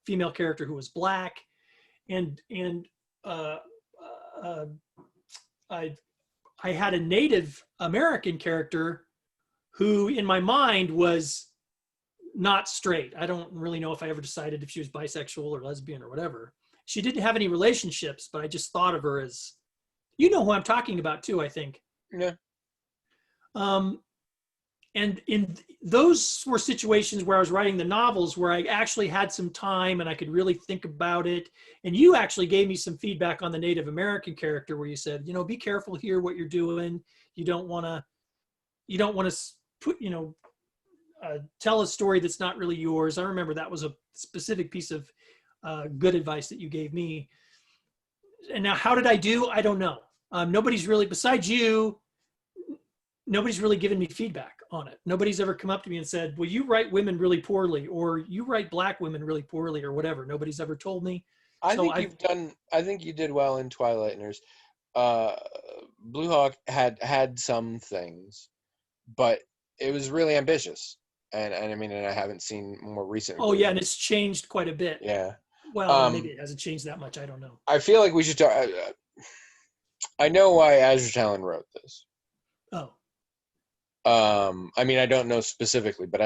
female character who was black, and I had a Native American character who in my mind was not straight. I don't really know if I ever decided if she was bisexual or lesbian or whatever. She didn't have any relationships, but I just thought of her as, who I'm talking about too, I think. Yeah. And in those were situations where I was writing the novels where I actually had some time and I could really think about it. And you actually gave me some feedback on the Native American character where you said, be careful here what you're doing. You don't want to put, tell a story that's not really yours. I remember that was a specific piece of good advice that you gave me. And now how did I do? I don't know. Nobody's really, besides you, nobody's really given me feedback on it. Nobody's ever come up to me and said, well, you write women really poorly, or you write black women really poorly, or whatever. Nobody's ever told me. I think you did well in Twilighters. Blue Hawk had some things, but it was really ambitious. And I haven't seen more recent. Oh yeah, and it's changed quite a bit. Yeah. Well, maybe it hasn't changed that much. I don't know. I feel like we should talk. I know why Azure Talon wrote this. Oh. I don't know specifically, but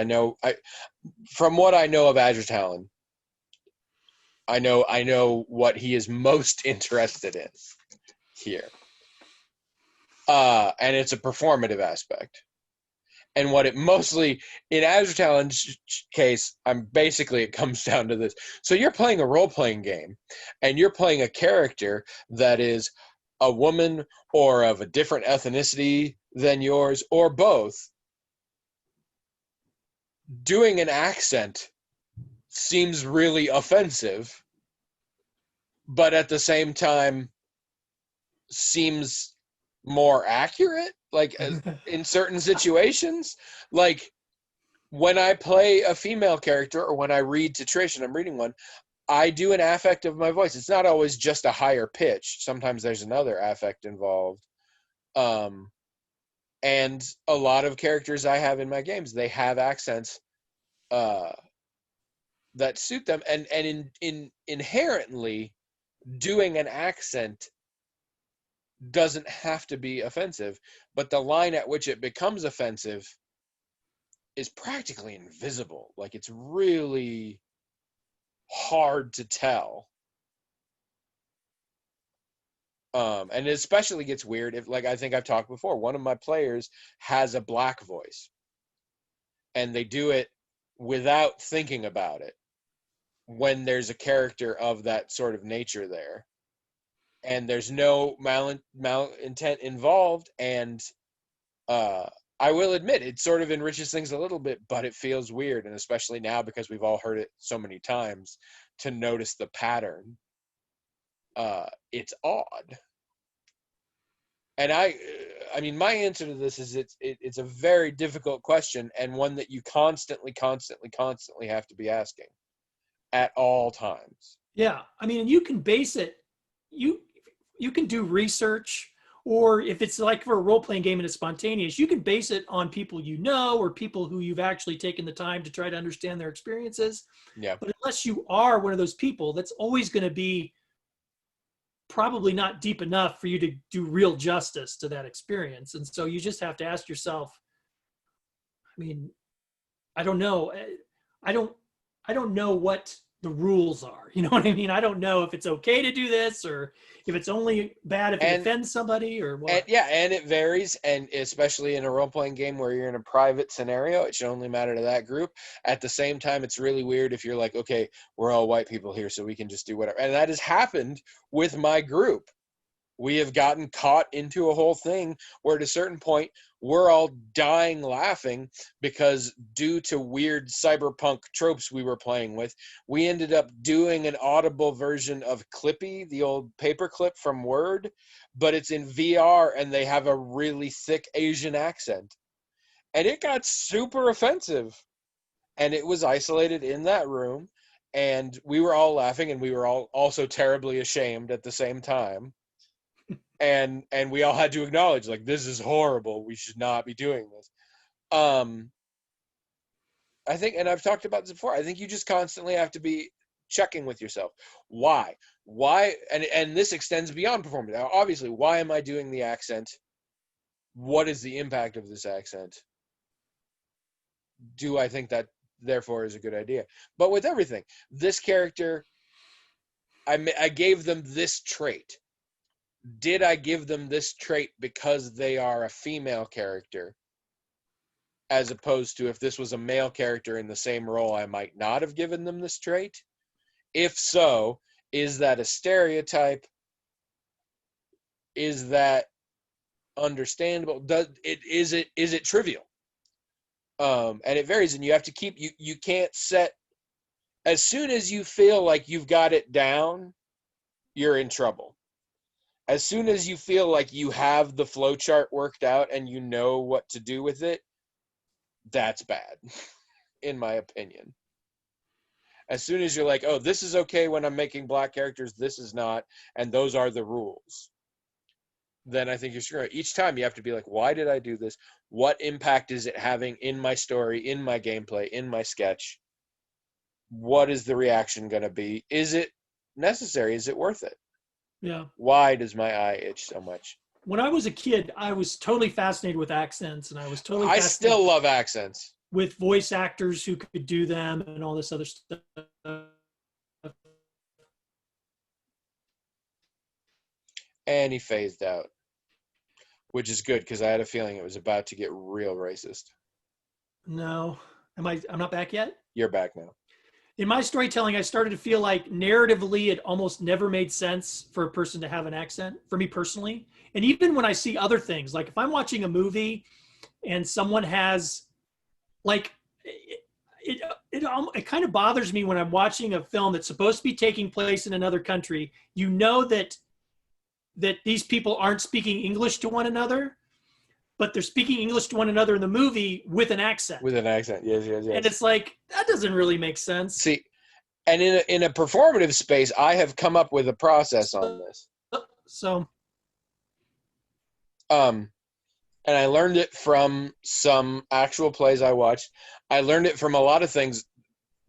from what I know of Azure Talon, I know what he is most interested in here. And it's a performative aspect. And what it mostly, in Azure Talon's case, it comes down to this. So you're playing a role-playing game, and you're playing a character that is a woman or of a different ethnicity than yours, or both. Doing an accent seems really offensive, but at the same time seems more accurate, like in certain situations. Like when I play a female character, or when I read to Trish and I'm reading one, I do an affect of my voice. It's not always just a higher pitch. Sometimes there's another affect involved. And a lot of characters I have in my games, they have accents that suit them. And inherently, doing an accent doesn't have to be offensive, but the line at which it becomes offensive is practically invisible. Like, it's really hard to tell. And it especially gets weird if, like I think I've talked before, one of my players has a black voice, and they do it without thinking about it when there's a character of that sort of nature there, and there's no malintent involved. And I will admit, it sort of enriches things a little bit, but it feels weird, and especially now because we've all heard it so many times, to notice the pattern. It's odd. And I mean, my answer to this is it's a very difficult question, and one that you constantly have to be asking at all times. Yeah, I mean, you can base it. You can do research, or if it's like for a role-playing game and it's spontaneous, you can base it on people you know, or people who you've actually taken the time to try to understand their experiences. Yeah. But unless you are one of those people, that's always going to be probably not deep enough for you to do real justice to that experience. And so you just have to ask yourself, I mean, I don't know. I don't I don't know what the rules are. You know what I mean? I don't know if it's okay to do this or if it's only bad if it And offends somebody or and what. yeah, and it varies, and especially in a role-playing game where you're in a private scenario, it should only matter to that group. At the same time, it's really weird if you're like, okay, we're all white people here, so we can just do whatever. And that has happened with my group. We have gotten caught into a whole thing where at a certain point we're all dying laughing because due to weird cyberpunk tropes we were playing with, we ended up doing an audible version of Clippy, the old paperclip from Word, but it's in VR and they have a really thick Asian accent. And it got super offensive. And it was isolated in that room, and we were all laughing and we were all also terribly ashamed at the same time, and we all had to acknowledge, like, this is horrible, we should not be doing this. I think, and I've talked about this before, I think you just constantly have to be checking with yourself. Why and this extends beyond performance. Now, obviously, why am I doing the accent? What is the impact of this accent? Do I think that therefore is a good idea? But with everything, this character, I gave them this trait. Did I give them this trait because they are a female character, as opposed to if this was a male character in the same role, I might not have given them this trait? If so, is that a stereotype? Is that understandable? Is it trivial? And it varies, and you have to keep, you can't set, as soon as you feel like you've got it down, you're in trouble. As soon as you feel like you have the flow chart worked out and you know what to do with it, that's bad, in my opinion. As soon as you're like, oh, this is okay when I'm making black characters, this is not, and those are the rules, then I think you're screwed. Each time you have to be like, why did I do this? What impact is it having in my story, in my gameplay, in my sketch? What is the reaction going to be? Is it necessary? Is it worth it? Yeah. Why does my eye itch so much? When I was a kid, I was totally fascinated with accents, and I was totally I fascinated still love accents. with voice actors who could do them and all this other stuff. And he phased out, which is good because I had a feeling it was about to get real racist. No, I'm not back yet. You're back now. In my storytelling, I started to feel like narratively it almost never made sense for a person to have an accent, for me personally. And even when I see other things, like if I'm watching a movie and someone has, like, it kind of bothers me when I'm watching a film that's supposed to be taking place in another country. You know that these people aren't speaking English to one another, but they're speaking English to one another in the movie with an accent. With an accent, yes. And it's like, that doesn't really make sense. See, and in a performative space, I have come up with a process on this. So, and I learned it from some actual plays I watched. I learned it from a lot of things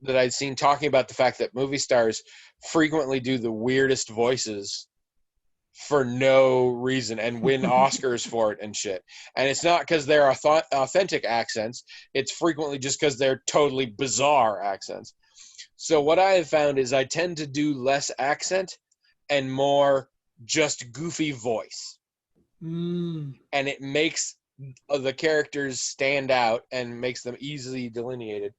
that I'd seen talking about the fact that movie stars frequently do the weirdest voices for no reason and win Oscars for it and shit. And it's not because they're authentic accents. It's frequently just because they're totally bizarre accents. So what I have found is I tend to do less accent and more just goofy voice. And it makes the characters stand out and makes them easily delineated.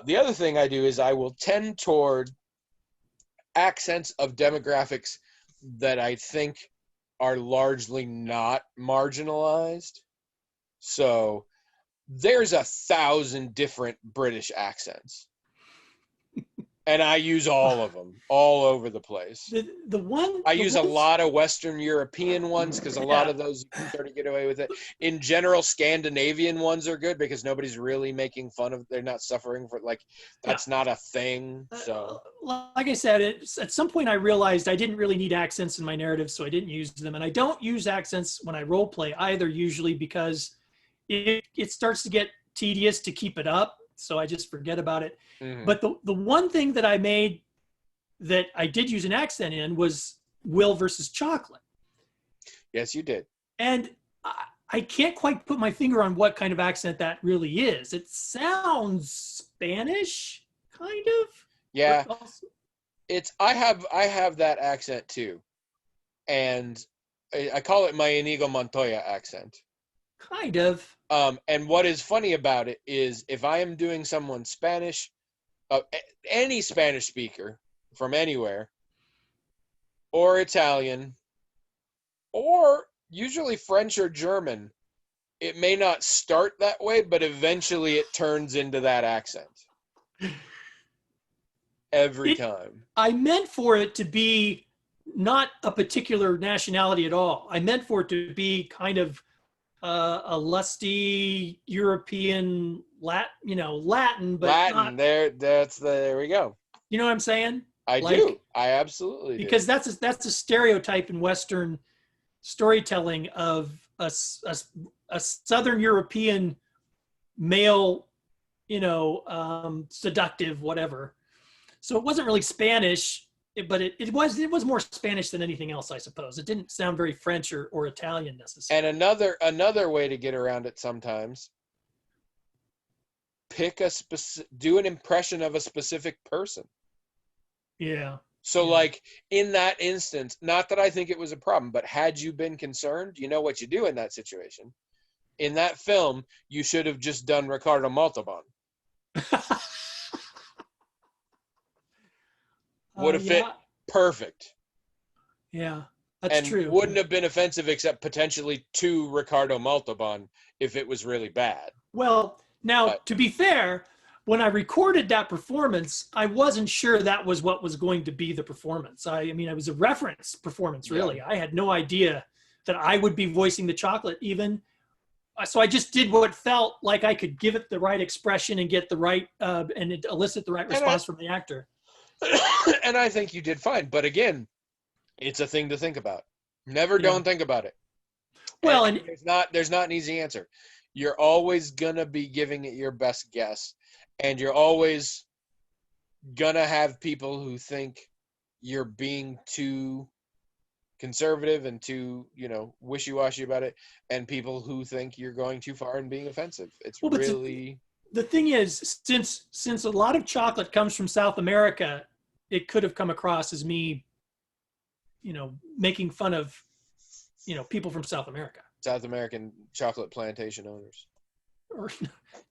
The other thing I do is I will tend toward accents of demographics that I think are largely not marginalized. So there's 1,000 different British accents. And I use all of them, all over the place. I use a lot of Western European ones because a lot of those you can sort of get away with it. In general, Scandinavian ones are good because nobody's really making fun of. They're not suffering for, like, that's not a thing. So, like I said, at some point I realized I didn't really need accents in my narrative, so I didn't use them. And I don't use accents when I role play either, usually because it starts to get tedious to keep it up. So I just forget about it. Mm-hmm. But the one thing that I made that I did use an accent in was Will versus Chocolate. Yes, you did. And I can't quite put my finger on what kind of accent that really is. It sounds Spanish, kind of. Yeah, But also, I have that accent too, and I call it my Inigo Montoya accent. kind of. And what is funny about it is if I am doing someone Spanish, any Spanish speaker from anywhere, or Italian, or usually French or German, it may not start that way, but eventually it turns into that accent every It. time. I meant for it to be not a particular nationality at all. I meant for it to be kind of a lusty European Latin, but Latin, not. there we go. You know what I'm saying? I Like, do. I absolutely do. because that's a stereotype in Western storytelling of a Southern European male, seductive, whatever. So it wasn't really Spanish, but it was more Spanish than anything else, I suppose. It didn't sound very French or Italian necessarily. And another way to get around it sometimes, do an impression of a specific person. Yeah. So Yeah. like in that instance, not that I think it was a problem, but had you been concerned, you know what you do in that situation. In that film, you should have just done Ricardo Montalban. Would have fit Yeah. perfect. Yeah. That's And true. wouldn't have been offensive except potentially to Ricardo Montalban if it was really bad. Well, now, But to be fair, when I recorded that performance, I wasn't sure that was what was going to be the performance. I mean, it was a reference performance, really. Yeah. I had no idea that I would be voicing the chocolate even. So I just did what felt like I could give it the right expression and get the right, and elicit the right response from the actor. And I think you did fine. But again, it's a thing to think about. Never don't think about it. Well, and there's not an easy answer. You're always gonna be giving it your best guess, and you're always gonna have people who think you're being too conservative and too, wishy-washy about it, and people who think you're going too far and being offensive. It's really the thing is, since a lot of chocolate comes from South America, it could have come across as me, making fun of, people from South America. South American chocolate plantation owners. Or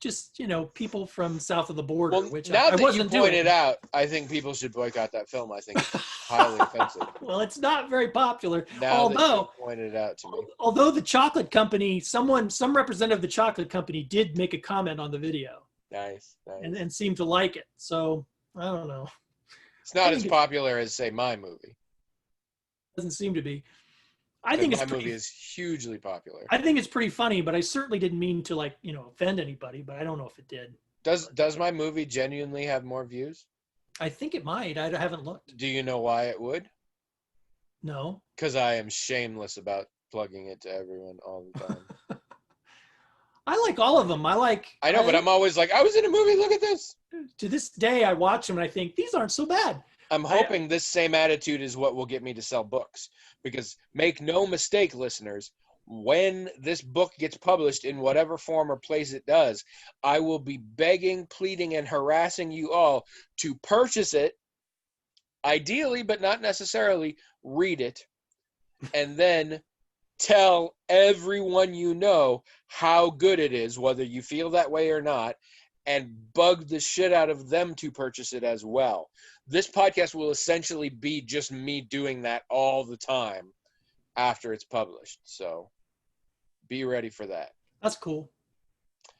just, people from south of the border, Well, which now I that wasn't you pointed doing. out, I think people should boycott that film. I think it's highly offensive. Well, it's not very popular. Now that you pointed it out to me. Although the chocolate company, some representative of the chocolate company did make a comment on the video. Nice. And seemed to like it. So, I don't know. It's not as popular as, say, my movie. Doesn't seem to be. I think my movie is hugely popular. I think it's pretty funny, but I certainly didn't mean to offend anybody, but I don't know if it did. Does my movie genuinely have more views? I think it might. I haven't looked. Do you know why it would? No. Because I am shameless about plugging it to everyone all the time. I like all of them. I know, but I'm always like, I was in a movie, look at this. To this day, I watch them and I think, these aren't so bad. I'm hoping this same attitude is what will get me to sell books. Because make no mistake, listeners, when this book gets published in whatever form or place it does, I will be begging, pleading, and harassing you all to purchase it, ideally, but not necessarily, read it, and then tell everyone you know how good it is, whether you feel that way or not, and bug the shit out of them to purchase it as well. This podcast will essentially be just me doing that all the time after it's published. So be ready for that. That's cool.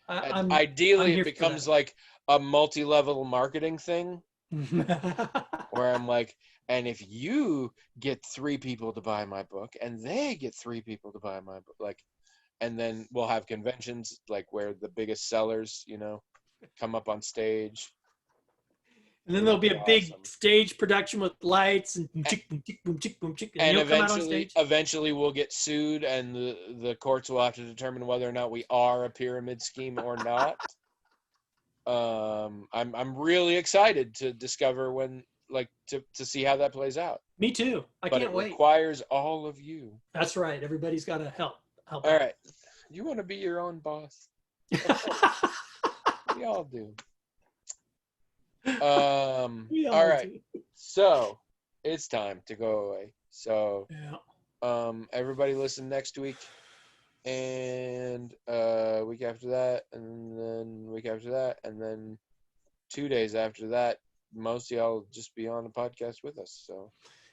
Ideally, it becomes like a multi-level marketing thing where I'm like, and if you get 3 people to buy my book and they get 3 people to buy my book, and then we'll have conventions like where the biggest sellers, come up on stage. And then there'll be a big stage production with lights and boom, chick, boom, chick, boom, chick, boom, chick, and you'll come out on stage. Eventually we'll get sued and the courts will have to determine whether or not we are a pyramid scheme or not. I'm really excited to discover to see how that plays out. Me too. I can't wait. It requires all of you. That's right. Everybody's got to help. All right. You want to be your own boss. We all do. We All right. do. So it's time to go away. So Yeah. everybody listen next week, and week after that, and then week after that, and then 2 days after that. Most of y'all will just be on the podcast with us. So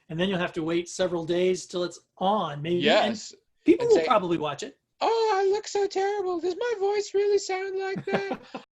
And then you'll have to wait several days till it's on, maybe. yes, And people and will say, probably watch it. "Oh, I look so terrible. Does my voice really sound like that?"